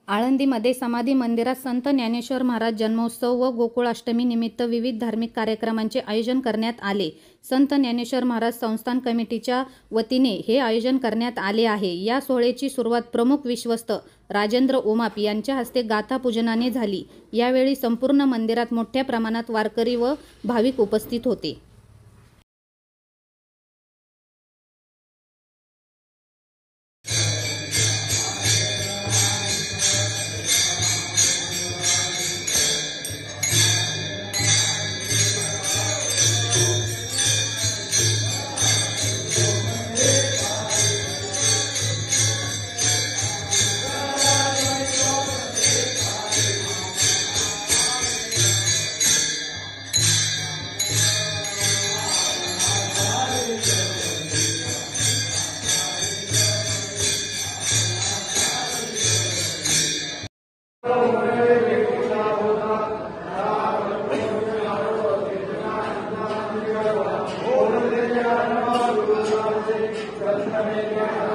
आळंदीमध्ये समाधी मंदिरात संत ज्ञानेश्वर महाराज जन्मोत्सव व गोकुळाष्टमी निमित्त विविध धार्मिक कार्यक्रमांचे आयोजन करण्यात आले। संत ज्ञानेश्वर महाराज संस्थान कमिटीच्या वतीने हे आयोजन करण्यात आले आहे। या सोहळ्याची सुरुवात प्रमुख विश्वस्त राजेंद्र ओमाप यांच्या हस्ते गाथा पूजनाने झाली। यावेळी संपूर्ण मंदिरात मोठ्या प्रमाणात वारकरी व भाविक उपस्थित होते। Gracias.